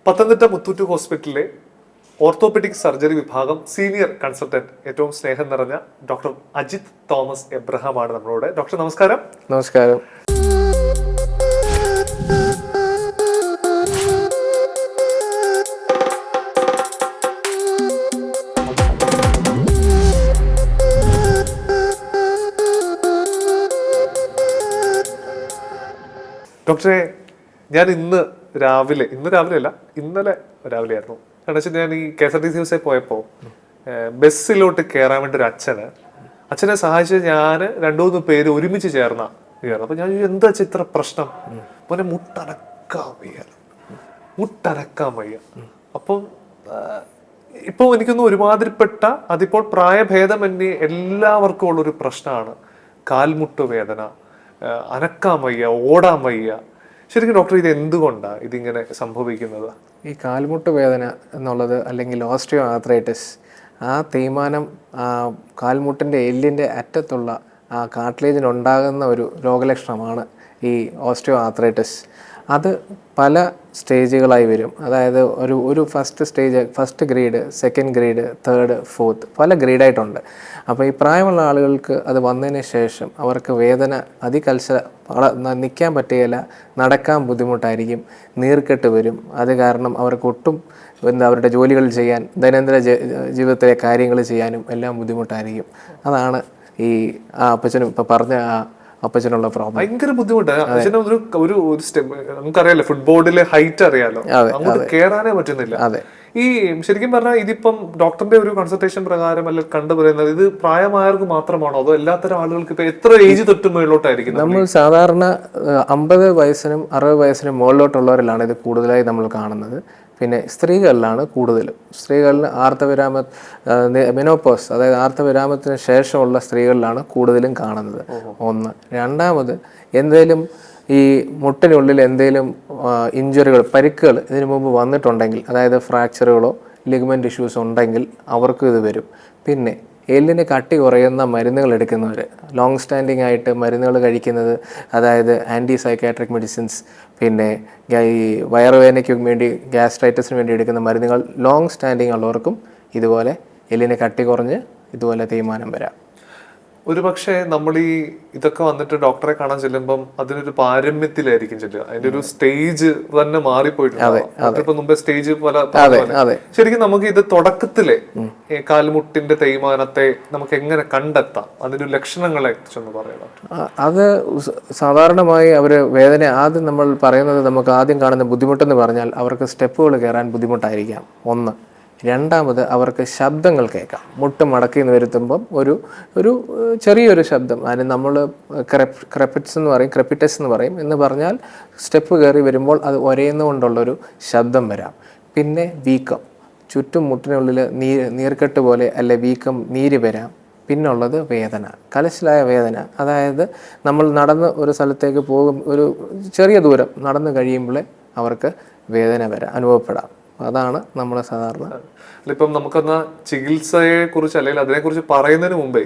പത്തനംതിട്ട മുത്തൂറ്റ് ഹോസ്പിറ്റലിലെ orthopaedic surgery വിഭാഗം senior consultant ഏറ്റവും സ്നേഹം നിറഞ്ഞ ഡോക്ടർ അജിത് തോമസ് എബ്രഹാമാണ് നമ്മളോട്. ഡോക്ടർ നമസ്കാരം. നമസ്കാരം. ഡോക്ടറെ, ഞാൻ ഇന്നലെ അല്ല ഇന്നലെ രാവിലെ ആയിരുന്നു. കാരണം വെച്ചാൽ ഞാൻ ഈ KSRTC ബസ്സിൽ പോയപ്പോൾ ബസ്സിലോട്ട് കയറാൻ വേണ്ടി ഒരു അച്ഛനെ സഹായിച്ച് ഞാൻ 2-3 പേര് ഒരുമിച്ച് ചേർന്ന കയറുന്നത്. അപ്പൊ ഞാൻ എന്താ വെച്ചാൽ ഇത്ര പ്രശ്നം, പോലെ മുട്ടനക്കാൻ വയ്യ. അപ്പം ഇപ്പൊ എനിക്കൊന്നും ഒരുമാതിരിപ്പെട്ട അതിപ്പോൾ പ്രായഭേദമന്യേ എല്ലാവർക്കും ഉള്ളൊരു പ്രശ്നമാണ് കാൽമുട്ട് വേദന, അനക്കാൻ വയ്യ, ഓടാൻ വയ്യ. ശരിക്കും ഡോക്ടർ, ഇത് എന്തുകൊണ്ടാണ് ഇതിങ്ങനെ സംഭവിക്കുന്നത്? ഈ കാൽമുട്ട് വേദന എന്നുള്ളത് അല്ലെങ്കിൽ ഓസ്റ്റിയോ ആർത്രൈറ്റിസ്, ആ തേയ്മാനം കാൽമുട്ടിൻ്റെ എല്ലിൻ്റെ അറ്റത്തുള്ള ആ കാർട്ടിലേജിനുണ്ടാകുന്ന ഒരു രോഗലക്ഷണമാണ് ഈ ഓസ്റ്റിയോ ആർത്രൈറ്റിസ്. അത് പല സ്റ്റേജുകളായി വരും. അതായത് ഒരു first grade, second grade, third, fourth, പല ഗ്രേഡായിട്ടുണ്ട്. അപ്പോൾ ഈ പ്രായമുള്ള ആളുകൾക്ക് അത് വന്നതിന് ശേഷം അവർക്ക് വേദന നിൽക്കാൻ പറ്റുകയില്ല, നടക്കാൻ ബുദ്ധിമുട്ടായിരിക്കും, നീർക്കെട്ട് വരും. അത് കാരണം അവർക്ക് ഒട്ടും അവരുടെ ജോലികൾ ചെയ്യാൻ, ദൈനംദിന ജീവിതത്തിലെ കാര്യങ്ങൾ ചെയ്യാനും എല്ലാം ബുദ്ധിമുട്ടായിരിക്കും. അതാണ് ഈ അപ്പച്ചനും ഇപ്പം പറഞ്ഞ അപ്പച്ചനുള്ള പ്രോബ്ലം. ഭയങ്കര ബുദ്ധിമുട്ടാണ്. ഒരു നമുക്കറിയാലോ, ഫുട്ബോളിലെ ഹൈറ്റ് അറിയാലോ, അങ്ങോട്ട് കേറാനേ പറ്റുന്നില്ല. ഈ ശരിക്കും പറഞ്ഞാൽ ഇതിപ്പം ഡോക്ടറിന്റെ ഒരു കൺസൾട്ടേഷൻ പ്രകാരം അല്ല കണ്ടുപറയുന്നത്, ഇത് പ്രായമായവർക്ക് മാത്രമാണോ അതോ എല്ലാത്തരം ആളുകൾക്ക് ഇപ്പൊ എത്ര ഏജ് തൊട്ട് മുകളിലോട്ടായിരിക്കും? നമ്മൾ സാധാരണ 50 വയസ്സിനും 60 വയസ്സിനും മുകളിലോട്ടുള്ളവരിലാണ് ഇത് കൂടുതലായി നമ്മൾ കാണുന്നത്. പിന്നെ സ്ത്രീകളിലാണ് കൂടുതലും. സ്ത്രീകളിൽ മെനോപോസ്, അതായത് ആർത്തവിരാമത്തിന് ശേഷമുള്ള സ്ത്രീകളിലാണ് കൂടുതലും കാണുന്നത്. ഒന്ന്. രണ്ടാമത്, എന്തെങ്കിലും ഈ മുട്ടിനുള്ളിൽ എന്തെങ്കിലും ഇഞ്ചുറികൾ, പരിക്കുകൾ ഇതിനു മുമ്പ് വന്നിട്ടുണ്ടെങ്കിൽ, അതായത് ഫ്രാക്ചറുകളോ ലിഗമെന്റ് ഇഷ്യൂസ് ഉണ്ടെങ്കിൽ അവർക്കും ഇത് വരും. പിന്നെ എല്ലിന് കട്ടി കുറയുന്ന മരുന്നുകൾ എടുക്കുന്നവർ, ലോങ് സ്റ്റാൻഡിങ് ആയിട്ട് മരുന്നുകൾ കഴിക്കുന്നത്, അതായത് ആൻറ്റി സൈക്കാട്രിക് മെഡിസിൻസ്, പിന്നെ ഈ വയറുവേദനയ്ക്ക് വേണ്ടി, ഗ്യാസ്ട്രൈറ്റിസിന് വേണ്ടി എടുക്കുന്ന മരുന്നുകൾ, ലോങ് സ്റ്റാൻഡിങ് ഉള്ളവർക്കും ഇതുപോലെ എല്ലിന് കട്ടി കുറഞ്ഞ് ഇതുപോലെ തേയ്മാനം വരാം. ഒരു പക്ഷേ നമ്മൾ ഈ ഇതൊക്കെ വന്നിട്ട് ഡോക്ടറെ കാണാൻ ചെല്ലുമ്പം അതിനൊരു പാരമ്യത്തിലായിരിക്കും ചെല്ലുക. അതിന്റെ ഒരു സ്റ്റേജ് തന്നെ മാറിപ്പോയിട്ടുണ്ട്. മുമ്പേ സ്റ്റേജ് ശരിക്കും നമുക്ക് ഇത് തുടക്കത്തിലെ കാൽമുട്ടിന്റെ തേയ്മാനത്തെ നമുക്ക് എങ്ങനെ കണ്ടെത്താം? അതിന്റെ ലക്ഷണങ്ങളെ കുറിച്ചൊന്ന് പറയാം. അത് സാധാരണമായി അവർ വേദന ആദ്യം നമ്മൾ പറയുന്നത്, നമുക്ക് ആദ്യം കാണുന്ന ബുദ്ധിമുട്ടെന്ന് പറഞ്ഞാൽ അവർക്ക് സ്റ്റെപ്പുകൾ കയറാൻ ബുദ്ധിമുട്ടായിരിക്കാം. ഒന്ന്. രണ്ടാമത്, അവർക്ക് ശബ്ദങ്ങൾ കേൾക്കാം. മുട്ട് മടക്കി വരുത്തുമ്പം ഒരു ചെറിയൊരു ശബ്ദം, അതിന് നമ്മൾ ക്രെപ്പിറ്റസ് എന്ന് പറയും. എന്ന് പറഞ്ഞാൽ സ്റ്റെപ്പ് കയറി വരുമ്പോൾ അത് ഒരയുന്നുകൊണ്ടുള്ളൊരു ശബ്ദം വരാം. പിന്നെ വീക്കം, ചുറ്റും മുട്ടിനുള്ളിൽ നീർക്കെട്ട് പോലെ അല്ലെ വീക്കം, നീര് വരാം. പിന്നുള്ളത് വേദന, കലശലായ വേദന. അതായത് നമ്മൾ നടന്ന് ഒരു സ്ഥലത്തേക്ക് ഒരു ചെറിയ ദൂരം നടന്നു കഴിയുമ്പോഴേ അവർക്ക് വേദന അനുഭവപ്പെടാം. അതാണ് നമ്മൾ സാധാരണ. ഇപ്പം നമുക്കെന്നാ ചികിത്സയെ കുറിച്ച് അല്ലെങ്കിൽ അതിനെക്കുറിച്ച് പറയുന്നതിന് മുമ്പേ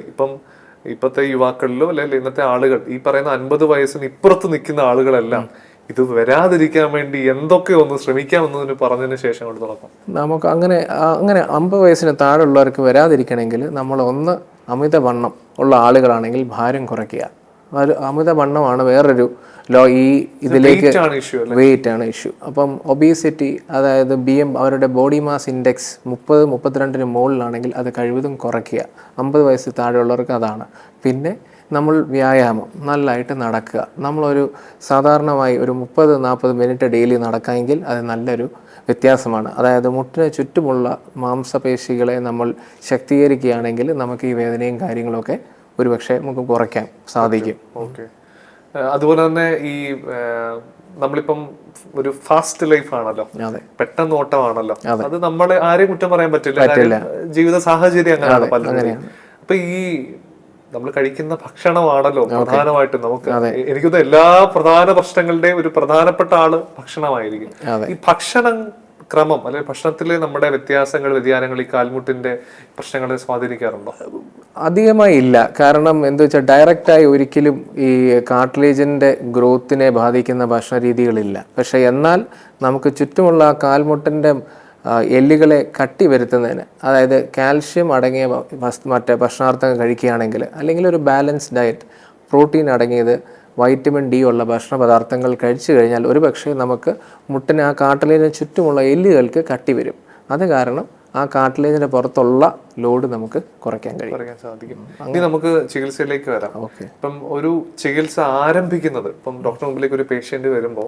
ഇപ്പത്തെ യുവാക്കളിലോ അല്ലെങ്കിൽ ഇന്നത്തെ ആളുകൾ, ഈ പറയുന്ന 50 വയസ്സിന് ഇപ്പുറത്ത് നിൽക്കുന്ന ആളുകളെല്ലാം ഇത് വരാതിരിക്കാൻ വേണ്ടി എന്തൊക്കെ ഒന്ന് ശ്രമിക്കാമെന്നതിന് പറഞ്ഞതിന് ശേഷം കൊണ്ട് തുടങ്ങാം. നമുക്ക് അങ്ങനെ 50 വയസ്സിന് താഴെയുള്ളവർക്ക് വരാതിരിക്കണമെങ്കിൽ നമ്മൾ ഒന്ന്, അമിതവണ്ണം ഉള്ള ആളുകളാണെങ്കിൽ ഭാരം കുറയ്ക്കുക. അമിതവണ്ണമാണ് വേറൊരു ഇതിലേക്ക് വെയിറ്റ് ആണ് ഇഷ്യൂ. അപ്പം ഒബീസിറ്റി, അതായത് അവരുടെ ബോഡി മാസ് ഇൻഡെക്സ് 30-32 മുകളിലാണെങ്കിൽ അത് കഴിവതും കുറയ്ക്കുക. 50 വയസ്സിൽ താഴെയുള്ളവർക്ക് അതാണ്. പിന്നെ നമ്മൾ വ്യായാമം നല്ലതായിട്ട് നടക്കുക. നമ്മളൊരു സാധാരണമായി ഒരു 30-40 മിനിറ്റ് ഡെയിലി നടക്കാമെങ്കിൽ അത് നല്ലൊരു വ്യത്യാസമാണ്. അതായത് മുട്ടിന് ചുറ്റുമുള്ള മാംസപേശികളെ നമ്മൾ ശക്തീകരിക്കുകയാണെങ്കിൽ നമുക്ക് ഈ വേദനയും കാര്യങ്ങളൊക്കെ ഒരുപക്ഷെ നമുക്ക് കുറയ്ക്കാൻ സാധിക്കും. ഓക്കെ. അതുപോലെ തന്നെ ഈ നമ്മളിപ്പം ഒരു ഫാസ്റ്റ് ലൈഫ് ആണല്ലോ, പെട്ടെന്ന് ഓട്ടമാണല്ലോ, അത് നമ്മളെ ആരെയും കുറ്റം പറയാൻ പറ്റില്ല. ജീവിത സാഹചര്യം അങ്ങനെയാണ് പലരും. അപ്പൊ ഈ നമ്മൾ കഴിക്കുന്ന ഭക്ഷണമാണല്ലോ പ്രധാനമായിട്ടും നമുക്ക്. എനിക്കൊന്ന് എല്ലാ പ്രധാന പ്രശ്നങ്ങളുടെയും ഒരു പ്രധാനപ്പെട്ട ആള് ഭക്ഷണമായിരിക്കും. ഈ ഭക്ഷണം ക്രമം അല്ലെങ്കിൽ ഭക്ഷണത്തിലെ നമ്മുടെ വ്യത്യാസങ്ങൾ, വ്യതിയാനങ്ങൾ ഈ കാൽമുട്ടിന്റെ പ്രശ്നങ്ങളെ സ്വാധീനിക്കാറുണ്ടോ? അധികമായി ഇല്ല. കാരണം എന്താ വെച്ചാൽ ഡയറക്റ്റായി ഒരിക്കലും ഈ കാർട്ടിലേജിൻ്റെ ഗ്രോത്തിനെ ബാധിക്കുന്ന ഭക്ഷണ രീതികളില്ല. പക്ഷേ എന്നാൽ നമുക്ക് ചുറ്റുമുള്ള കാൽമുട്ടിൻ്റെ എല്ലുകളെ കട്ടി വരുത്തുന്നതിന്, അതായത് കാൽഷ്യം അടങ്ങിയ മറ്റേ ഭക്ഷണാർത്ഥങ്ങൾ കഴിക്കുകയാണെങ്കിൽ, അല്ലെങ്കിൽ ഒരു ബാലൻസ് ഡയറ്റ്, പ്രോട്ടീൻ അടങ്ങിയത്, വൈറ്റമിൻ ഡി ഉള്ള ഭക്ഷണ പദാർത്ഥങ്ങൾ കഴിച്ചു കഴിഞ്ഞാൽ ഒരു പക്ഷേ നമുക്ക് മുട്ടിന് ആ കാർട്ടിലേജിന് ചുറ്റുമുള്ള എല്ലുകൾക്ക് കട്ടി വരും. അത് കാരണം ആ കാർട്ടിലേജിൻ്റെ പുറത്തുള്ള ലോഡ് നമുക്ക് കുറയ്ക്കാൻ സാധിക്കും. ഇനി നമുക്ക് ചികിത്സയിലേക്ക് വരാം. ഇപ്പം ഒരു ചികിത്സ ആരംഭിക്കുന്നത്, ഇപ്പം ഡോക്ടർ മുമ്പിലേക്ക് ഒരു പേഷ്യന്റ് വരുമ്പോൾ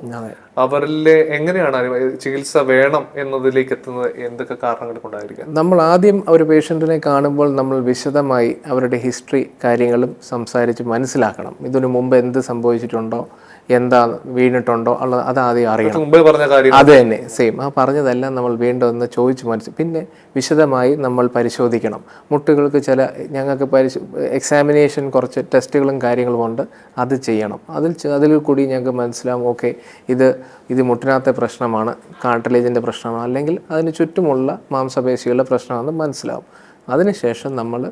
അവരിലെ എങ്ങനെയാണ് ചികിത്സ വേണം എന്നതിലേക്ക് എത്തുന്നത്? എന്തൊക്കെ കാരണങ്ങൾ കൊണ്ടായിരിക്കാം? നമ്മൾ ആദ്യം ഒരു പേഷ്യന്റിനെ കാണുമ്പോൾ നമ്മൾ വിശദമായി അവരുടെ ഹിസ്റ്ററി കാര്യങ്ങളും സംസാരിച്ച് മനസ്സിലാക്കണം. ഇതിനു മുമ്പ് എന്ത് സംഭവിച്ചിട്ടുണ്ടോ, എന്താ വീണിട്ടുണ്ടോ ഉള്ളത് അത് ആദ്യം അറിയണം. അത് തന്നെ സെയിം ആ പറഞ്ഞതെല്ലാം നമ്മൾ വീണ്ടും ഒന്ന് ചോദിച്ച് പിന്നെ വിശദമായി നമ്മൾ പരിശോധിക്കണം. മുട്ടുകൾക്ക് ഞങ്ങൾക്ക് എക്സാമിനേഷൻ കുറച്ച് ടെസ്റ്റുകളും കാര്യങ്ങളും ഉണ്ട്, അത് ചെയ്യണം. അതിൽ കൂടി ഞങ്ങൾക്ക് മനസ്സിലാവും, ഓക്കെ ഇത് മുട്ടിനകത്തെ പ്രശ്നമാണ്, കാർട്ടിലേജിൻ്റെ പ്രശ്നമാണ്, അല്ലെങ്കിൽ അതിന് ചുറ്റുമുള്ള മാംസപേശികളുടെ പ്രശ്നമാണെന്ന് മനസ്സിലാവും. അതിനുശേഷം നമ്മൾ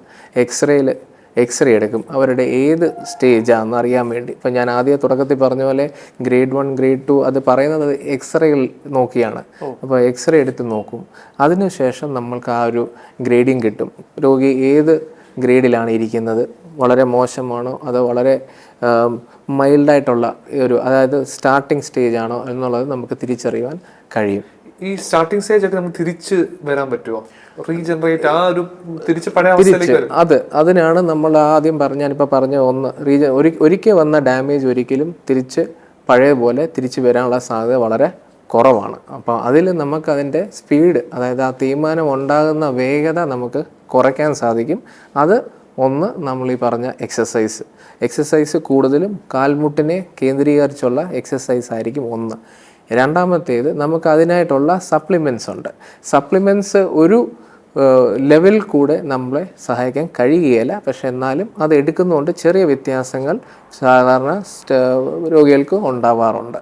എക്സ്റേ എടുക്കും, അവരുടെ ഏത് സ്റ്റേജാണെന്ന് അറിയാൻ വേണ്ടി. ഇപ്പം ഞാൻ ആദ്യം തുടക്കത്തിൽ പറഞ്ഞ പോലെ ഗ്രേഡ് 1 ഗ്രേഡ് 2 അത് പറയുന്നത് എക്സ്റേകൾ നോക്കിയാണ്. അപ്പോൾ എക്സ്റേ എടുത്ത് നോക്കും. അതിനുശേഷം നമ്മൾക്ക് ആ ഒരു ഗ്രേഡിങ് കിട്ടും. രോഗി ഏത് ഗ്രേഡിലാണ് ഇരിക്കുന്നത്, വളരെ മോശമാണോ അതോ വളരെ മൈൽഡായിട്ടുള്ള അതായത് സ്റ്റാർട്ടിങ് സ്റ്റേജ് ആണോ എന്നുള്ളത് നമുക്ക് തിരിച്ചറിയാൻ കഴിയും. ഈ സ്റ്റാർട്ടിംഗ് സ്റ്റേജ് ഒക്കെ നമുക്ക് തിരിച്ച് വരാൻ പറ്റുമോ? റീജനറേറ്റ് ആ ഒരു തിരിച്ച് പഴയ അവസ്ഥയിലേക്ക് അതിനാണ് നമ്മൾ ആദ്യം ഞാനിപ്പോൾ പറഞ്ഞ ഒരിക്കൽ വന്ന ഡാമേജ് ഒരിക്കലും തിരിച്ച് പഴയ പോലെ തിരിച്ച് വരാനുള്ള സാധ്യത വളരെ കുറവാണ്. അപ്പോൾ അതിൽ നമുക്കതിൻ്റെ സ്പീഡ്, അതായത് ആ തീരുമാനം ഉണ്ടാകുന്ന വേഗത നമുക്ക് കുറയ്ക്കാൻ സാധിക്കും. അത് ഒന്ന് നമ്മൾ ഈ പറഞ്ഞ എക്സസൈസ് കൂടുതലും കാൽമുട്ടിനെ കേന്ദ്രീകരിച്ചുള്ള എക്സസൈസ് ആയിരിക്കും ഒന്ന്. രണ്ടാമത്തേത് നമുക്ക് അതിനായിട്ടുള്ള സപ്ലിമെൻറ്റ്സ് ഉണ്ട്. സപ്ലിമെൻറ്റ്സ് ഒരു ലെവൽ കൂടെ നമ്മളെ സഹായിക്കാൻ കഴിയുകയില്ല. പക്ഷെ എന്നാലും അത് എടുക്കുന്നതുകൊണ്ട് ചെറിയ വ്യത്യാസങ്ങൾ സാധാരണ രോഗികൾക്ക് ഉണ്ടാവാറുണ്ട്.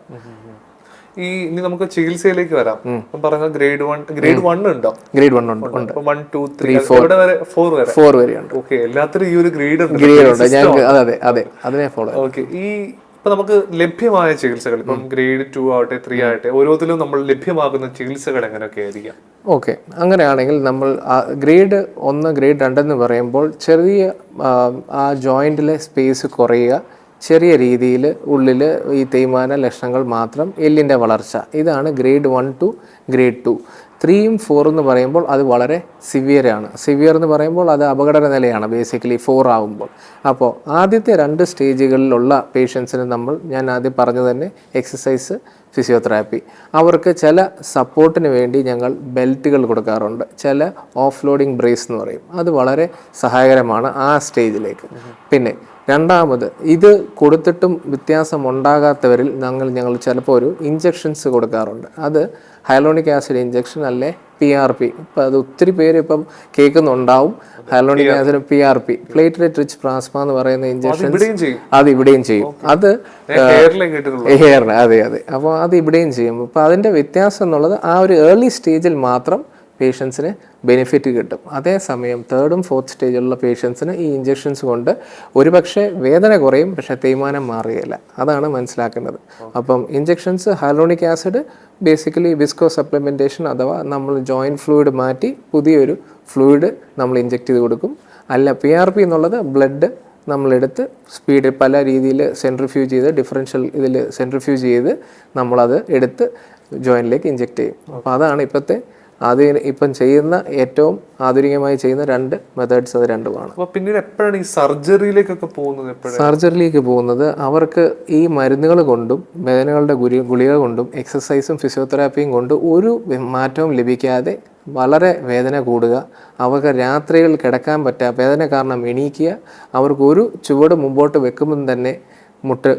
ഇനി നമുക്ക് ചികിത്സയിലേക്ക് വരാം. പറഞ്ഞ ഗ്രേഡ് 1 ഉണ്ടോ? ഗ്രേഡ് 1 ഉണ്ട്. 1, 2, 3, 4 വരെ ഉണ്ട്. ഓക്കെ, എല്ലാത്തിനും ഈ ഒരു ഗ്രേഡ് ഉണ്ട്. അതെ അതിനെ ഫോളോ. ഓക്കെ, ഇപ്പൊ നമുക്ക് ലഭ്യമായ ചികിത്സകൾ, ഇപ്പം ഗ്രേഡ് 2 ആവട്ടെ 3 ആവട്ടെ, ഓരോത്തിലും നമ്മൾ ലഭ്യമാകുന്ന ചികിത്സകൾ എങ്ങനെയൊക്കെ ആയിരിക്കാം? ഓക്കെ, അങ്ങനെയാണെങ്കിൽ നമ്മൾ ഗ്രേഡ് 1 ഗ്രേഡ് 2 എന്ന് പറയുമ്പോൾ ചെറിയ ആ ജോയിൻറ്റിലെ സ്പേസ് കുറയുക, ചെറിയ രീതിയിൽ ഉള്ളിൽ ഈ തേയ്മാന ലക്ഷണങ്ങൾ മാത്രം, എല്ലിൻ്റെ വളർച്ച, ഇതാണ് ഗ്രേഡ് 1 to ഗ്രേഡ് 2. 3ഉം 4 എന്ന് പറയുമ്പോൾ അത് വളരെ സിവിയറാണ്. സിവിയർ എന്ന് പറയുമ്പോൾ അത് അപകട നിലയാണ് ബേസിക്കലി 4 ആകുമ്പോൾ. അപ്പോൾ ആദ്യത്തെ 2 സ്റ്റേജുകളിലുള്ള പേഷ്യൻസിന് ഞാൻ ആദ്യം പറഞ്ഞു തന്നെ എക്സസൈസ്, ഫിസിയോതെറാപ്പി, അവർക്ക് ചില സപ്പോർട്ടിന് വേണ്ടി ഞങ്ങൾ ബെൽറ്റുകൾ കൊടുക്കാറുണ്ട്. ചില ഓഫ് ലോഡിങ് ബ്രേസ് എന്ന് പറയും, അത് വളരെ സഹായകരമാണ് ആ സ്റ്റേജിലേക്ക്. പിന്നെ രണ്ടാമത്, ഇത് കൊടുത്തിട്ടും വ്യത്യാസം ഉണ്ടാകാത്തവരിൽ ഞങ്ങൾ ചിലപ്പോൾ ഒരു ഇഞ്ചക്ഷൻസ് കൊടുക്കാറുണ്ട്. അത് ഹൈലോണിക് ആസിഡ് ഇഞ്ചക്ഷൻ അല്ലെ PRP. ഇപ്പം അത് ഒത്തിരി പേര് ഇപ്പം കേൾക്കുന്നുണ്ടാവും. Hyaluronic acid PRP, platelet rich plasma എന്ന് പറയുന്ന ഇഞ്ചക്ഷൻസ് അത് ഇവിടെയും ചെയ്യും. അത് ഹെയറിന് അതെ. അപ്പോൾ അത് ഇവിടെയും ചെയ്യും. അപ്പോൾ അതിൻ്റെ വ്യത്യാസം എന്നുള്ളത് ആ ഒരു ഏർലി സ്റ്റേജിൽ മാത്രം പേഷ്യൻസിന് ബെനിഫിറ്റ് കിട്ടും. അതേസമയം 3rd and 4th സ്റ്റേജിലുള്ള പേഷ്യൻസിന് ഈ ഇഞ്ചക്ഷൻസ് കൊണ്ട് ഒരുപക്ഷെ വേദന കുറയും, പക്ഷേ തേയ്മാനം മാറുകയില്ല. അതാണ് മനസ്സിലാക്കേണ്ടത്. അപ്പം injections, hyaluronic acid basically visco supplementation, അഥവാ നമ്മൾ ജോയിൻറ്റ് ഫ്ലൂയിഡ് മാറ്റി പുതിയൊരു ഫ്ലൂയിഡ് നമ്മൾ ഇഞ്ചെക്ട് ചെയ്ത് കൊടുക്കും. അല്ല, PRP എന്നുള്ളത് ബ്ലഡ് നമ്മളെടുത്ത് സ്പീഡ് പല രീതിയിൽ സെൻട്രിഫ്യൂജ് ചെയ്ത് ഡിഫറൻഷ്യൽ ഇതിൽ സെൻട്രിഫ്യൂജ് ചെയ്ത് നമ്മളത് എടുത്ത് ജോയിൻറ്റിലേക്ക് ഇഞ്ചെക്ട് ചെയ്യും. അപ്പോൾ അതാണ് ഇപ്പം ചെയ്യുന്ന ഏറ്റവും ആധുനികമായി ചെയ്യുന്ന 2 മെത്തേഡ്സ്. അത് രണ്ടുമാണ്. പിന്നീട് എപ്പോഴാണ് ഈ സർജറിയിലേക്കൊക്കെ പോകുന്നത്? സർജറിയിലേക്ക് പോകുന്നത് അവർക്ക് ഈ മരുന്നുകൾ കൊണ്ടും വേദനകളുടെ ഗുളിക കൊണ്ടും എക്സസൈസും ഫിസിയോതെറാപ്പിയും കൊണ്ട് ഒരു മാറ്റവും ലഭിക്കാതെ വളരെ വേദന കൂടുക, അവർക്ക് രാത്രികൾ കിടക്കാൻ വേദന കാരണം എണീക്കുക, അവർക്ക് ഒരു ചുവട് മുമ്പോട്ട് വെക്കുമ്പം തന്നെ മുട്ട്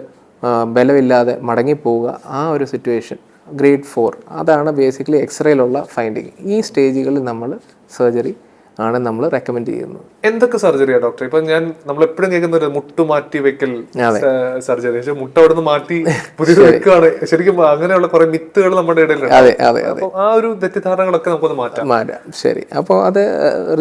ബലമില്ലാതെ മടങ്ങിപ്പോവുക, ആ ഒരു സിറ്റുവേഷൻ ഗ്രേഡ് 4. അതാണ് ബേസിക്കലി എക്സ്റേയിലുള്ള ഫൈൻഡിങ്. ഈ സ്റ്റേജുകളിൽ നമ്മൾ സർജറി ആണ് നമ്മൾ റെക്കമെൻഡ് ചെയ്യുന്നത്. എന്തൊക്കെ സർജറിയാ ഡോക്ടർ? ഇപ്പൊ നമ്മൾ എപ്പോഴും കേൾക്കുന്ന ഒരു മുട്ട് മാറ്റി വെക്കൽ സർജറി, പക്ഷെ മുട്ട അവിടെ നിന്ന് മാറ്റി പുതിയത് വെക്കുകയാണ്. ശരിക്കും അങ്ങനെയുള്ള കുറെ മിത്തുകൾ നമ്മുടെ ഇടയിലുണ്ട്. അപ്പൊ ആ ഒരു തെറ്റിദ്ധാരണകളൊക്കെ നമുക്കൊന്ന് മാറ്റാം. ശരി, അപ്പോൾ അത്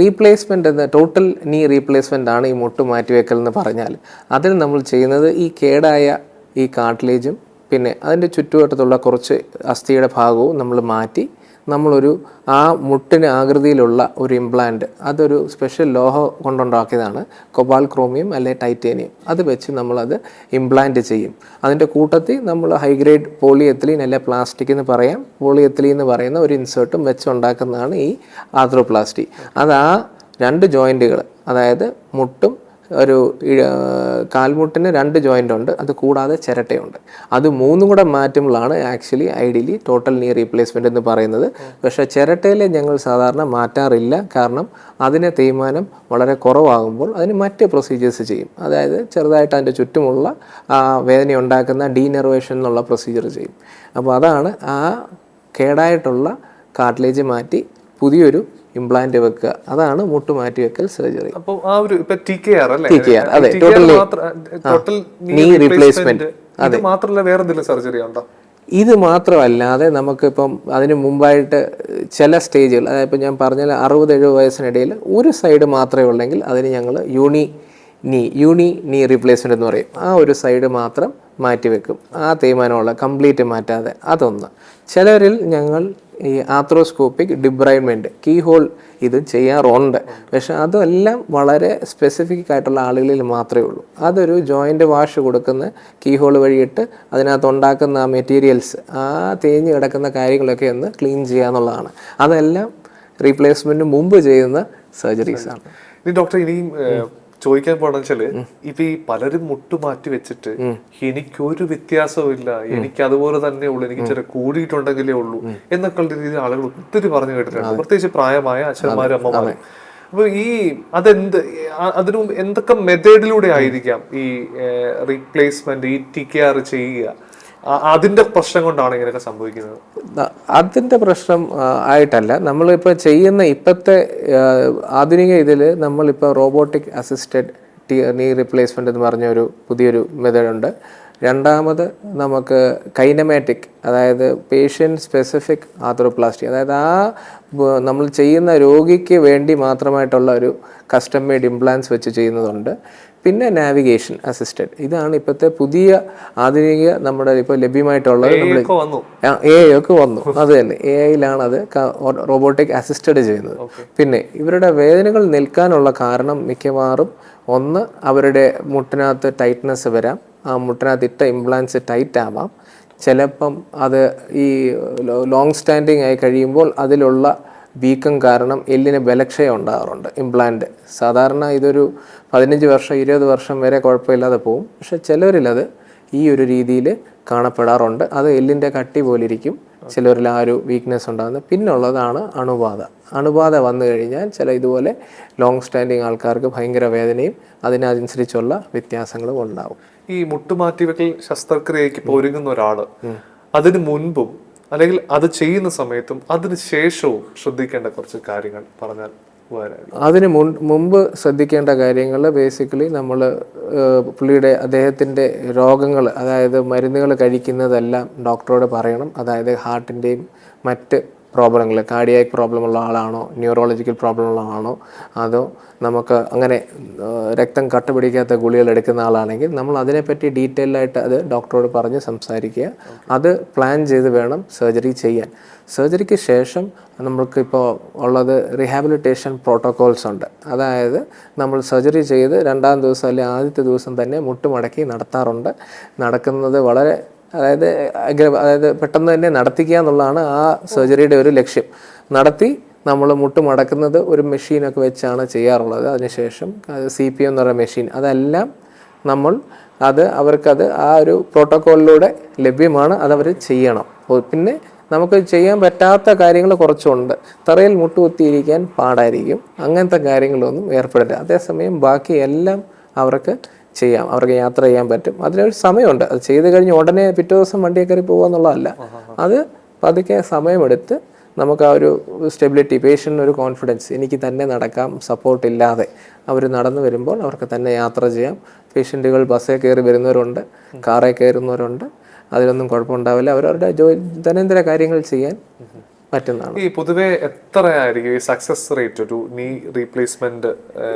റീപ്ലേസ്മെന്റ് എന്ന ടോട്ടൽ നീ റീപ്ലേസ്മെന്റ് ആണ് ഈ മുട്ട് മാറ്റിവെക്കൽ എന്ന് പറഞ്ഞാൽ. അതിൽ നമ്മൾ ചെയ്യുന്നത് ഈ കേടായ ഈ കാർട്ടിലേജും പിന്നെ അതിൻ്റെ ചുറ്റുവട്ടത്തുള്ള കുറച്ച് അസ്ഥിയുടെ ഭാഗവും നമ്മൾ മാറ്റി നമ്മളൊരു ആ മുട്ടിന് ആകൃതിയിലുള്ള ഒരു ഇംപ്ലാന്റ്, അതൊരു സ്പെഷ്യൽ ലോഹം കൊണ്ടുണ്ടാക്കിയതാണ്, കൊബാൾട്ട് ക്രോമിയം അല്ലെ ടൈറ്റേനിയം. അത് വെച്ച് നമ്മളത് ഇംപ്ലാന്റ് ചെയ്യും. അതിൻ്റെ കൂട്ടത്തിൽ നമ്മൾ ഹൈഗ്രേഡ് പോളിയെത്തിലീൻ അല്ലെ പ്ലാസ്റ്റിക് എന്ന് പറയാം, പോളിയെത്തിലീൻ എന്ന് പറയുന്ന ഒരു ഇൻസേർട്ടും വെച്ചുണ്ടാക്കുന്നതാണ് ഈ ആർത്രോപ്ലാസ്റ്റി. അത് ആ 2 ജോയിൻറ്റുകൾ, അതായത് മുട്ടും ഒരു കാൽമുട്ടിന് 2 ജോയിൻ്റ് ഉണ്ട്, അത് കൂടാതെ ചിരട്ടയുണ്ട്. അത് 3 കൂടെ മാറ്റുമ്പോഴാണ് actually ideally total knee replacement എന്ന് പറയുന്നത്. പക്ഷേ ചിരട്ടയിലെ ഞങ്ങൾ സാധാരണ മാറ്റാറില്ല, കാരണം അതിന് തേയ്മാനം വളരെ കുറവാകുമ്പോൾ അതിന് മറ്റ് പ്രൊസീജിയേഴ്സ് ചെയ്യും. അതായത് ചെറുതായിട്ട് അതിൻ്റെ ചുറ്റുമുള്ള വേദന ഉണ്ടാക്കുന്ന ഡീനർവേഷൻ എന്നുള്ള പ്രൊസീജിയർ ചെയ്യും. അപ്പോൾ അതാണ് ആ കേടായിട്ടുള്ള കാർട്ടിലേജ് മാറ്റി പുതിയൊരു ഇംപ്ലാന്റ് വെക്കുക, അതാണ് മുട്ട് മാറ്റി വെക്കൽ സർജറി. അപ്പോൾ ആ ഒരു ഇപ്പൊ TKR അല്ലേ? TKR, അതെ, ടോട്ടൽ നീ റീപ്ലേസ്മെന്റ്. അത് മാത്രമല്ല വേറെ എന്തെങ്കിലും സർജറി ഉണ്ടോ? ഇത് മാത്രമല്ലാതെ നമുക്കിപ്പം അതിന് മുമ്പായിട്ട് ചില സ്റ്റേജുകൾ, അതായത് ഇപ്പം ഞാൻ പറഞ്ഞാൽ 60-70 വയസ്സിനിടയിൽ ഒരു സൈഡ് മാത്രമേ ഉള്ളെങ്കിൽ അതിന് ഞങ്ങൾ യൂണി നീ റീപ്ലേസ്മെന്റ് എന്ന് പറയും. ആ ഒരു സൈഡ് മാത്രം മാറ്റിവെക്കും, ആ തേയ്മാനമുള്ള കംപ്ലീറ്റ് മാറ്റാതെ. അതൊന്ന്. ചിലരിൽ ഞങ്ങൾ ഈ ആർത്രോസ്കോപ്പിക് ഡിബ്രൈൻമെൻറ്റ് കീ ഹോൾ ഇത് ചെയ്യാറുണ്ട്, പക്ഷെ അതെല്ലാം വളരെ സ്പെസിഫിക് ആയിട്ടുള്ള ആളുകളിൽ മാത്രമേ ഉള്ളൂ. അതൊരു ജോയിൻ്റ് വാഷ് കൊടുക്കുന്ന കീ ഹോൾ വഴിയിട്ട് അതിനകത്ത് ഉണ്ടാക്കുന്ന ആ മെറ്റീരിയൽസ്, ആ തേഞ്ഞ് കിടക്കുന്ന കാര്യങ്ങളൊക്കെ ഒന്ന് ക്ലീൻ ചെയ്യുക എന്നുള്ളതാണ്. അതെല്ലാം റീപ്ലേസ്മെൻറ്റിന് മുമ്പ് ചെയ്യുന്ന സർജറീസാണ്. ഇനി ഡോക്ടർ ഇനിയും ചോദിക്കാൻ പോണെന്ന് വെച്ചാല്, ഇപ്പൊ ഈ പലരും മുട്ട് മാറ്റി വെച്ചിട്ട് എനിക്കൊരു വ്യത്യാസവും ഇല്ല, എനിക്ക് അതുപോലെ തന്നെ ഉള്ളൂ, എനിക്ക് ചെറിയ കൂടിയിട്ടുണ്ടെങ്കിലേ ഉള്ളൂ എന്നൊക്കെ ഉള്ള രീതിയിൽ ആളുകൾ ഒത്തിരി പറഞ്ഞു കേട്ടിട്ടുണ്ട്, പ്രത്യേകിച്ച് പ്രായമായ അച്ഛന്മാരും അമ്മമാരും. അപ്പൊ അതിനു എന്തൊക്കെ മെത്തേഡിലൂടെ ആയിരിക്കാം ഈ റീപ്ലേസ്മെന്റ്, ഈ TKR ചെയ്യുക? അതിന്റെ പ്രശ്നം കൊണ്ടാണ് ഇങ്ങനെയൊക്കെ സംഭവിക്കുന്നത്? അതിന്റെ പ്രശ്നം ആയിട്ടല്ല, നമ്മളിപ്പോൾ ചെയ്യുന്ന ഇപ്പോഴത്തെ ആധുനിക ഇതിൽ നമ്മളിപ്പോൾ റോബോട്ടിക് അസിസ്റ്റഡ് നീ റീപ്ലേസ്മെന്റ് എന്ന് പറഞ്ഞ ഒരു പുതിയൊരു മെത്തേഡുണ്ട്. രണ്ടാമത് നമുക്ക് കൈനമാറ്റിക്, അതായത് പേഷ്യൻ്റ് സ്പെസിഫിക് ആർത്രോപ്ലാസ്റ്റി, അതായത് ആ നമ്മൾ ചെയ്യുന്ന രോഗിക്ക് വേണ്ടി മാത്രമായിട്ടുള്ള ഒരു കസ്റ്റം മെയ്ഡ് ഇംപ്ലാന്റ്സ് വെച്ച് ചെയ്യുന്നതുണ്ട്. പിന്നെ നാവിഗേഷൻ അസിസ്റ്റഡ്, ഇതാണ് ഇപ്പോഴത്തെ പുതിയ ആധുനിക നമ്മുടെ ഇപ്പോൾ ലഭ്യമായിട്ടുള്ളത്. നമ്മൾ AI ഒക്കെ വന്നു, അത് തന്നെ AI-യിലാണ് അത് റോബോട്ടിക് അസിസ്റ്റഡ് ചെയ്യുന്നത്. പിന്നെ ഇവരുടെ വേദനകൾ നിൽക്കാനുള്ള കാരണം മിക്കവാറും ഒന്ന് അവരുടെ മുട്ടിനകത്ത് ടൈറ്റ്നസ് വരാം, ആ മുട്ടിനകത്ത് ഇട്ട ഇംപ്ലാന്റ്സ് ടൈറ്റ് ആവാം. ചിലപ്പം അത് ഈ ലോങ് സ്റ്റാൻഡിങ് ആയി കഴിയുമ്പോൾ അതിലുള്ള വീക്കം കാരണം എല്ലിന് ബലക്ഷയം ഉണ്ടാകാറുണ്ട്. ഇംപ്ലാന്റ് സാധാരണ ഇതൊരു 15 വർഷം 20 വർഷം വരെ കുഴപ്പമില്ലാതെ പോകും, പക്ഷെ ചിലവരിലത് ഈ ഒരു രീതിയിൽ കാണപ്പെടാറുണ്ട്. അത് എല്ലിൻ്റെ കട്ടി പോലിരിക്കും, ചിലവരിൽ ആ ഒരു വീക്ക്നെസ് ഉണ്ടാകുന്നത്. പിന്നുള്ളതാണ് അണുബാധ വന്നു കഴിഞ്ഞാൽ ചില ഇതുപോലെ ലോങ് സ്റ്റാൻഡിങ് ആൾക്കാർക്ക് ഭയങ്കര വേദനയും അതിനനുസരിച്ചുള്ള വ്യത്യാസങ്ങളും ഉണ്ടാവും. ഈ മുട്ടുമാറ്റിവെക്കൽ ശസ്ത്രക്രിയക്ക് ഒരുങ്ങുന്ന ഒരാള് അതിന് മുൻപും അല്ലെങ്കിൽ അത് ചെയ്യുന്ന സമയത്തും അതിന് ശേഷവും ശ്രദ്ധിക്കേണ്ട കുറച്ച് കാര്യങ്ങൾ പറഞ്ഞാൽ? അതിന് മുമ്പ് ശ്രദ്ധിക്കേണ്ട കാര്യങ്ങൾ ബേസിക്കലി നമ്മൾ അദ്ദേഹത്തിൻ്റെ രോഗങ്ങൾ, അതായത് മരുന്നുകൾ കഴിക്കുന്നതെല്ലാം ഡോക്ടറോട് പറയണം. അതായത് ഹാർട്ടിൻ്റെയും മറ്റ് പ്രോബ്ലങ്ങൾ, കാർഡിയാക് പ്രോബ്ലം ഉള്ള ആളാണോ, ന്യൂറോളജിക്കൽ പ്രോബ്ലം ഉള്ള ആളാണോ, അതോ നമുക്ക് അങ്ങനെ രക്തം കട്ട പിടിക്കാത്ത ഗുളികൾ എടുക്കുന്ന ആളാണെങ്കിൽ നമ്മൾ അതിനെപ്പറ്റി ഡീറ്റെയിലായിട്ട് അത് ഡോക്ടറോട് പറഞ്ഞ് സംസാരിക്കുക. അത് പ്ലാൻ ചെയ്ത് വേണം സർജറി ചെയ്യാൻ. സർജറിക്ക് ശേഷം നമ്മൾക്കിപ്പോൾ ഉള്ളത് റീഹാബിലിറ്റേഷൻ പ്രോട്ടോകോൾസ് ഉണ്ട്. അതായത് നമ്മൾ സർജറി ചെയ്ത് 2-ാം ദിവസം അല്ലെങ്കിൽ ആദ്യത്തെ ദിവസം തന്നെ മുട്ടുമടക്കി നടത്താറുണ്ട്. നടക്കുന്നത് വളരെ അതായത് പെട്ടെന്ന് തന്നെ നടത്തിക്കുക എന്നുള്ളതാണ് ആ സർജറിയുടെ ഒരു ലക്ഷ്യം. നടത്തി നമ്മൾ മുട്ട് മടക്കുന്നത് ഒരു മെഷീനൊക്കെ വെച്ചാണ് ചെയ്യാറുള്ളത്. അതിനുശേഷം CPM എന്ന് പറയുന്ന മെഷീൻ, അതെല്ലാം അവർക്കത് ആ ഒരു പ്രോട്ടോക്കോളിലൂടെ ലഭ്യമാണ്, അതവർ ചെയ്യണം. പിന്നെ നമുക്ക് ചെയ്യാൻ പറ്റാത്ത കാര്യങ്ങൾ കുറച്ചുണ്ട്. തറയിൽ മുട്ടുകുത്തിയിരിക്കാൻ പാടായിരിക്കും, അങ്ങനത്തെ കാര്യങ്ങളൊന്നും ഏർപ്പെടില്ല. അതേസമയം ബാക്കി എല്ലാം അവർക്ക് ചെയ്യാം, അവർക്ക് യാത്ര ചെയ്യാൻ പറ്റും. അതിനൊരു സമയമുണ്ട്. അത് ചെയ്ത് കഴിഞ്ഞ് ഉടനെ പിറ്റേ ദിവസം വണ്ടിയെ കയറി പോകുക എന്നുള്ളതല്ല, അത് പതുക്കെ സമയമെടുത്ത് നമുക്ക് ആ ഒരു സ്റ്റെബിലിറ്റി, പേഷ്യൻ്റിന് ഒരു കോൺഫിഡൻസ്, എനിക്ക് തന്നെ നടക്കാം, സപ്പോർട്ട് ഇല്ലാതെ അവർ നടന്നു വരുമ്പോൾ അവർക്ക് തന്നെ യാത്ര ചെയ്യാം. പേഷ്യൻറ്റുകൾ ബസ്സിൽ കയറി വരുന്നവരുണ്ട്, കാറിൽ കയറുന്നവരുണ്ട്, അതിലൊന്നും കുഴപ്പമുണ്ടാവില്ല. അവരവരുടെ ദൈനംദിന കാര്യങ്ങൾ ചെയ്യാൻ പറ്റുന്നതാണ്. ഈ പൊതുവെ എത്രയായിരിക്കും ഈ സക്സസ് റേറ്റ് ഒരു നീ റീപ്ലേസ്മെന്റ്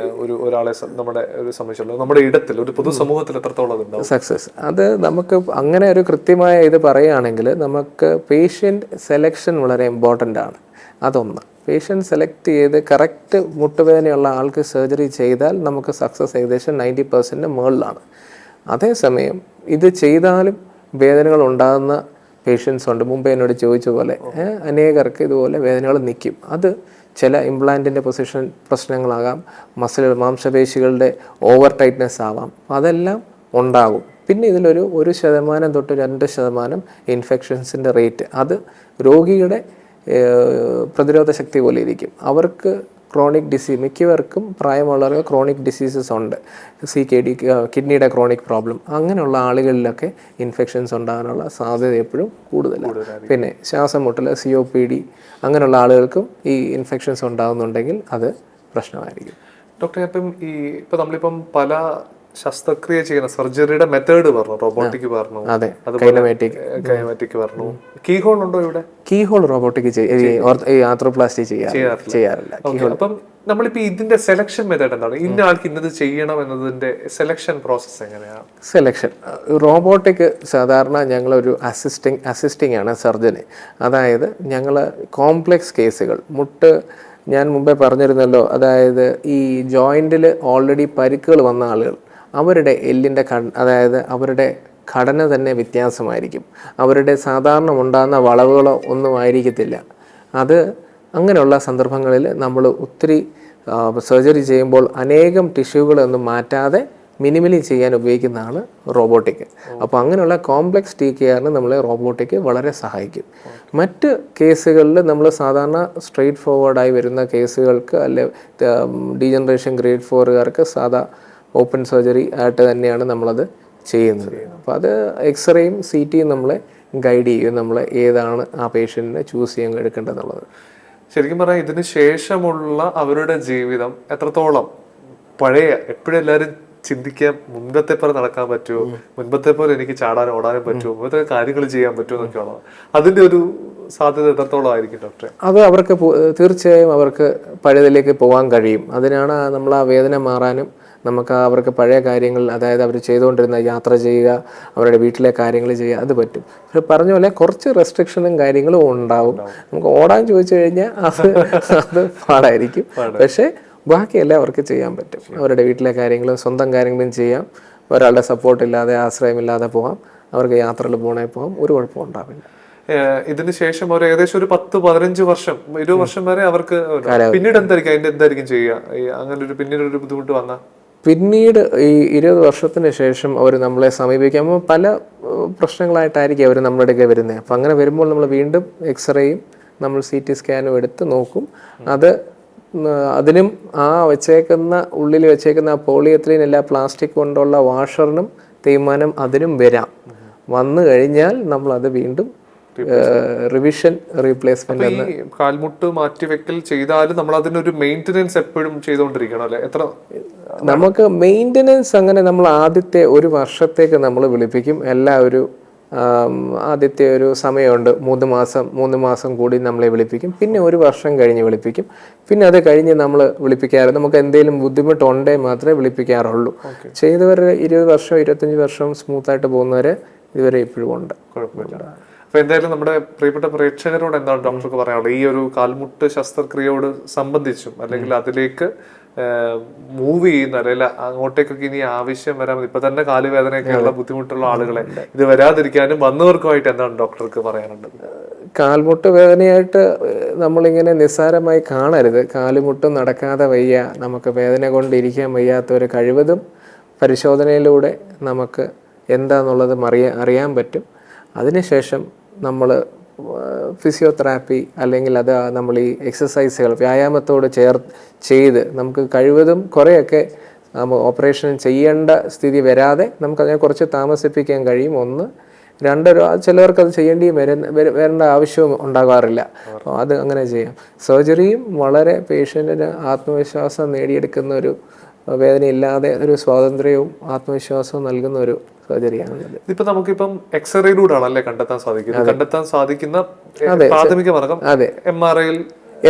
ഒരാളെ നമ്മുടെ ഒരു സംബന്ധിച്ചുള്ളത് നമ്മുടെ ഇടത്തിൽ ഒരു പൊതുസമൂഹത്തിൽ എത്രത്തോളം ഉണ്ടാവും സക്സസ്? അത് നമുക്ക് അങ്ങനെ ഒരു കൃത്യമായ ഇത് പറയുകയാണെങ്കിൽ നമുക്ക് പേഷ്യൻ്റ് സെലക്ഷൻ വളരെ ഇമ്പോർട്ടൻ്റ് ആണ്. അതൊന്ന്, പേഷ്യൻ്റ് സെലക്ട് ചെയ്ത് കറക്റ്റ് മുട്ടുവേദനയുള്ള ആൾക്ക് സർജറി ചെയ്താൽ നമുക്ക് സക്സസ് ഏകദേശം 90% മുകളിലാണ്. അതേസമയം ഇത് ചെയ്താലും വേദനകൾ ഉണ്ടാകുന്ന പേഷ്യൻസ് ഉണ്ട്. മുമ്പേ എന്നോട് ചോദിച്ച പോലെ അനേകർക്ക് ഇതുപോലെ വേദനകൾ നിൽക്കും. അത് ചില ഇംപ്ലാന്റിൻ്റെ പൊസിഷൻ പ്രശ്നങ്ങളാകാം, മാംസപേശികളുടെ ഓവർ ടൈറ്റ്നെസ് ആവാം, അതെല്ലാം ഉണ്ടാകും. പിന്നെ ഇതിലൊരു 1% തൊട്ട് 2% ഇൻഫെക്ഷൻസിൻ്റെ റേറ്റ്, അത് രോഗിയുടെ പ്രതിരോധ ശക്തി പോലെ ഇരിക്കും. അവർക്ക് ക്രോണിക് ഡിസീസ്, മിക്കവർക്കും പ്രായമുള്ളവർക്ക് ക്രോണിക് ഡിസീസസ് ഉണ്ട്, CKD, കിഡ്നിയുടെ ക്രോണിക് പ്രോബ്ലം, അങ്ങനെയുള്ള ആളുകളിലൊക്കെ ഇൻഫെക്ഷൻസ് ഉണ്ടാകാനുള്ള സാധ്യത എപ്പോഴും കൂടുതലാണ്. പിന്നെ ശ്വാസം മുട്ടൽ, COPD അങ്ങനെയുള്ള ആളുകൾക്കും ഈ ഇൻഫെക്ഷൻസ് ഉണ്ടാകുന്നുണ്ടെങ്കിൽ അത് പ്രശ്നമായിരിക്കും. ഡോക്ടർ, ഇപ്പം നമ്മളിപ്പം പല ശസ്ത്രക്രിയ ചെയ്യുന്ന സർജറിയുടെ മെത്തേഡ് പറഞ്ഞു, റോബോട്ടിക് പറഞ്ഞു, കൈനമാറ്റിക് പറഞ്ഞു, കീഹോൾ ഉണ്ടോ ഇവിടെ? കീഹോൾ റോബോട്ടിക് ആർത്രോപ്ലാസ്റ്റി ചെയ്യാറില്ല. അപ്പം നമ്മളിപ്പോ ഇതിന്റെ സെലക്ഷൻ മെത്തേഡ് എന്താണ്? ഇന്ന ആൾക്ക് ഇന്നത് ചെയ്യണം എന്നതിന്റെ സെലക്ഷൻ പ്രോസസ് എങ്ങനെയാണ്? സെലക്ഷൻ റോബോട്ടിക് സാധാരണ ഞങ്ങളൊരു അസിസ്റ്റിംഗ് ആണ് സർജന്. അതായത് ഞങ്ങൾ കോംപ്ലെക്സ് കേസുകൾ, മുട്ട് ഞാൻ മുമ്പേ പറഞ്ഞിരുന്നല്ലോ, അതായത് ഈ ജോയിൻറ്റിൽ ഓൾറെഡി പരിക്കുകൾ വന്ന ആളുകൾ, അവരുടെ എല്ലിൻ്റെ അതായത് അവരുടെ ഘടന തന്നെ വ്യത്യാസമായിരിക്കും. അവരുടെ സാധാരണ ഉണ്ടാകുന്ന വളവുകളോ ഒന്നും ആയിരിക്കത്തില്ല. അത് അങ്ങനെയുള്ള സന്ദർഭങ്ങളിൽ നമ്മൾ ഒത്തിരി സർജറി ചെയ്യുമ്പോൾ അനേകം ടിഷ്യൂകളൊന്നും മാറ്റാതെ മിനിമലി ചെയ്യാൻ ഉപയോഗിക്കുന്നതാണ് റോബോട്ടിക്. അപ്പോൾ അങ്ങനെയുള്ള കോംപ്ലെക്സ് TKRന് നമ്മളെ റോബോട്ടിക് വളരെ സഹായിക്കും. മറ്റ് കേസുകളിൽ നമ്മൾ സാധാരണ സ്ട്രെയിറ്റ് ഫോർവേഡായി വരുന്ന കേസുകൾക്ക്, അല്ലെ ഡീജനറേഷൻ ഗ്രേഡ് 4കാർക്ക് സാധാ ഓപ്പൺ സർജറി ആയിട്ട് തന്നെയാണ് നമ്മളത് ചെയ്യുന്നത്. അപ്പോൾ അത് എക്സ്റേയും CTയും നമ്മളെ ഗൈഡ് ചെയ്യും, നമ്മളെ ഏതാണ് ആ പേഷ്യൻറ്റിനെ ചൂസ് ചെയ്യാൻ എടുക്കേണ്ടതെന്നുള്ളത്. ശരിക്കും പറഞ്ഞാൽ ഇതിന് ശേഷമുള്ള അവരുടെ ജീവിതം എത്രത്തോളം പഴയ, എപ്പോഴും എല്ലാവരും ചിന്തിക്കാൻ മുൻപത്തെ പോലെ നടക്കാൻ പറ്റുമോ, മുൻപത്തെ പോലെ എനിക്ക് ചാടാനും ഓടാനും പറ്റുമോ, മുമ്പത്തെ കാര്യങ്ങൾ ചെയ്യാൻ പറ്റുമോ എന്നൊക്കെയാണോ, അതിന്റെ ഒരു സാധ്യത എത്രത്തോളം ആയിരിക്കും ഡോക്ടറെ? അത് അവർക്ക് തീർച്ചയായും അവർക്ക് പഴയതിലേക്ക് പോകാൻ കഴിയും. അതിനാണ് നമ്മൾ ആ വേദന മാറാനും നമുക്ക് അവർക്ക് പഴയ കാര്യങ്ങൾ, അതായത് അവർ ചെയ്തുകൊണ്ടിരുന്ന യാത്ര ചെയ്യുക, അവരുടെ വീട്ടിലെ കാര്യങ്ങൾ ചെയ്യുക, അത് പറ്റും. പക്ഷെ പറഞ്ഞ പോലെ കുറച്ച് റെസ്ട്രിക്ഷനും കാര്യങ്ങളും ഉണ്ടാവും. നമുക്ക് ഓടാൻ ചോദിച്ചു കഴിഞ്ഞാൽ അത് പാടായിരിക്കും. പക്ഷേ ബാക്കിയെല്ലാം അവർക്ക് ചെയ്യാൻ പറ്റും. അവരുടെ വീട്ടിലെ കാര്യങ്ങളും സ്വന്തം കാര്യങ്ങളും ചെയ്യാം. ഒരാളുടെ സപ്പോർട്ടില്ലാതെ, ആശ്രയമില്ലാതെ പോകാം. അവർക്ക് യാത്രകൾ പോകാം, ഒരു കുഴപ്പവും ഉണ്ടാവില്ല. ഇതിന് ശേഷം ഒരു ഏകദേശം ഒരു 10-15 വർഷം 20 വർഷം വരെ അവർക്ക് പിന്നീട് എന്തായിരിക്കും ചെയ്യുക? അങ്ങനെ ഒരു പിന്നീട് ഒരു ബുദ്ധിമുട്ട് വന്നാൽ പിന്നീട് ഈ 20 വർഷത്തിന് ശേഷം അവർ നമ്മളെ സമീപിക്കുമ്പോൾ പല പ്രശ്നങ്ങളായിട്ടായിരിക്കും അവർ നമ്മുടെ അടുക്കൽ വരുന്നത്. അപ്പം അങ്ങനെ വരുമ്പോൾ നമ്മൾ വീണ്ടും എക്സ്റേയും നമ്മൾ CT സ്കാനും എടുത്ത് നോക്കും. അതിനും ആ ഉള്ളിൽ വെച്ചേക്കുന്ന പോളിയെത്തിലീൻ എല്ലാ പ്ലാസ്റ്റിക് കൊണ്ടുള്ള വാഷറിനും തേയ്മാനം അതിനും വരാം. വന്നു കഴിഞ്ഞാൽ നമ്മളത് വീണ്ടും റിവിഷൻ റീപ്ലേസ്മെന്റ്. ഈ കാൽമുട്ട് മാറ്റിവെക്കൽ ചെയ്താലും നമ്മൾ അതിനൊരു മെയിൻ്റെനൻസ് എപ്പോഴും ചെയ്തുകൊണ്ടിരിക്കണം അല്ലേ? എത്ര നമുക്ക് മെയിൻ്റെനൻസ് അങ്ങനെ നമ്മൾ ആദ്യത്തെ 1 വർഷത്തേക്ക് നമ്മൾ വിളിപ്പിക്കും. ആദ്യത്തെ ഒരു സമയമുണ്ട്, 3 മാസം കൂടി നമ്മളെ വിളിപ്പിക്കും. പിന്നെ 1 വർഷം കഴിഞ്ഞ് വിളിപ്പിക്കും. പിന്നെ അത് കഴിഞ്ഞ് നമ്മൾ വിളിപ്പിക്കാറ് നമുക്ക് എന്തെങ്കിലും ബുദ്ധിമുട്ടുണ്ടേ മാത്രമേ വിളിപ്പിക്കാറുള്ളൂ. ചെയ്തവർ 20 വർഷം 25 വർഷം സ്മൂത്തായിട്ട് പോകുന്നവരെ ഇതുവരെ ഇപ്പോഴും ഉണ്ട്, കുഴപ്പമില്ല. അപ്പൊ എന്തായാലും നമ്മുടെ പ്രിയപ്പെട്ട പ്രേക്ഷകരോട് എന്താണ് ഡോക്ടർക്ക് പറയാനുള്ളത് ഈ ഒരു കാൽമുട്ട് ശസ്ത്രക്രിയയോട് സംബന്ധിച്ചും, അല്ലെങ്കിൽ അതിലേക്ക് മൂവ് ചെയ്യുന്ന, അല്ലെങ്കിൽ അങ്ങോട്ടേക്കൊക്കെ ഇനി ആവശ്യം വരാൻ ഇപ്പൊ തന്നെ കാലുവേദനയൊക്കെയുള്ള ബുദ്ധിമുട്ടുള്ള ആളുകളെ ഇത് വരാതിരിക്കാനും വന്നവർക്കുമായിട്ട് എന്താണ് ഡോക്ടർക്ക് പറയാനുള്ളത്? കാൽമുട്ട് വേദനയായിട്ട് നമ്മളിങ്ങനെ നിസ്സാരമായി കാണരുത്. കാലുമുട്ടും നടക്കാതെ വയ്യ, നമുക്ക് വേദന കൊണ്ടിരിക്കാൻ വയ്യാത്തവർ കഴിവതും പരിശോധനയിലൂടെ നമുക്ക് എന്താന്നുള്ളത് അറിയാൻ പറ്റും. അതിനുശേഷം നമ്മൾ ഫിസിയോതെറാപ്പി അല്ലെങ്കിൽ അത് നമ്മൾ ഈ എക്സസൈസുകൾ വ്യായാമത്തോട് ചെയ്ത് നമുക്ക് കഴിവതും കുറേയൊക്കെ ഓപ്പറേഷൻ ചെയ്യേണ്ട സ്ഥിതി വരാതെ നമുക്കതിനെ കുറച്ച് താമസിപ്പിക്കാൻ കഴിയും. ഒന്ന് ചിലവർക്ക് അത് വരേണ്ട ആവശ്യവും ഉണ്ടാകാറില്ല. അപ്പോൾ അത് അങ്ങനെ ചെയ്യാം. സർജറിയും വളരെ പേഷ്യൻറ്റിന് ആത്മവിശ്വാസം നേടിയെടുക്കുന്ന ഒരു വേദനയില്ലാതെ ഒരു സ്വാതന്ത്ര്യവും ആത്മവിശ്വാസവും നൽകുന്ന ഒരു സർജറിയാണുള്ളത്. ഇപ്പൊ നമുക്കിപ്പം എക്സ്റേയിലൂടെ ആണല്ലേ കണ്ടെത്താൻ സാധിക്കുന്ന പ്രാഥമിക മാർഗം.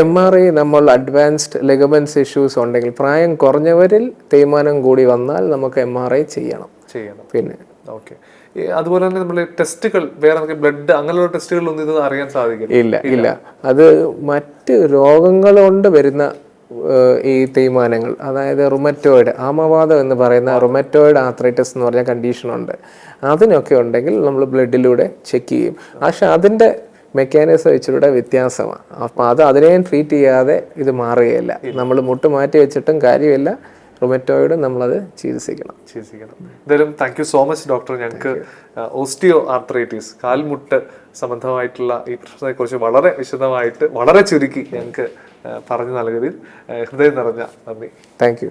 MRI നമ്മൾ അഡ്വാൻസ്ഡ് ലിഗമെന്റ്സ് ഇഷ്യൂസ് ഉണ്ടെങ്കിൽ, പ്രായം കുറഞ്ഞവരിൽ തേയ്മാനം കൂടി വന്നാൽ നമുക്ക് MRI ചെയ്യണം. പിന്നെ ഓക്കെ. അതുപോലെ തന്നെ നമ്മൾ ടെസ്റ്റുകൾ, വേറെ ബ്ലഡ് അങ്ങനെയുള്ള ടെസ്റ്റുകളൊന്നും ഇത് അറിയാൻ സാധിക്കില്ല. ഇല്ല. അത് മറ്റ് രോഗങ്ങൾ കൊണ്ട് വരുന്ന ഈ തേയ്മാനങ്ങൾ, അതായത് റുമറ്റോയിഡ്, ആമവാദം എന്ന് പറയുന്ന റുമറ്റോയിഡ് ആർത്രൈറ്റിസ് എന്ന് പറഞ്ഞ കണ്ടീഷനുണ്ട്. അതിനൊക്കെ ഉണ്ടെങ്കിൽ നമ്മൾ ബ്ലഡിലൂടെ ചെക്ക് ചെയ്യും. പക്ഷെ അതിൻ്റെ മെക്കാനിസം ഇച്ചിലൂടെ വ്യത്യാസമാണ്. അപ്പം അതിനെയും ട്രീറ്റ് ചെയ്യാതെ ഇത് മാറുകയില്ല. നമ്മൾ മുട്ട് മാറ്റി വെച്ചിട്ടും കാര്യമില്ല. റുമറ്റോയിഡ് നമ്മളത് ചികിത്സിക്കണം. എന്തായാലും thank you so much doctor. ഞങ്ങൾക്ക് ഓസ്റ്റിയോ ആർത്രൈറ്റിസ്, കാൽമുട്ട് സംബന്ധമായിട്ടുള്ള ഈ പ്രശ്നത്തെ കുറിച്ച് വളരെ വിശദമായിട്ട്, വളരെ ചുരുക്കി ഞങ്ങൾക്ക് പറഞ്ഞു നൽകിയതിൽ ഹൃദയം നിറഞ്ഞ നന്ദി. Thank you.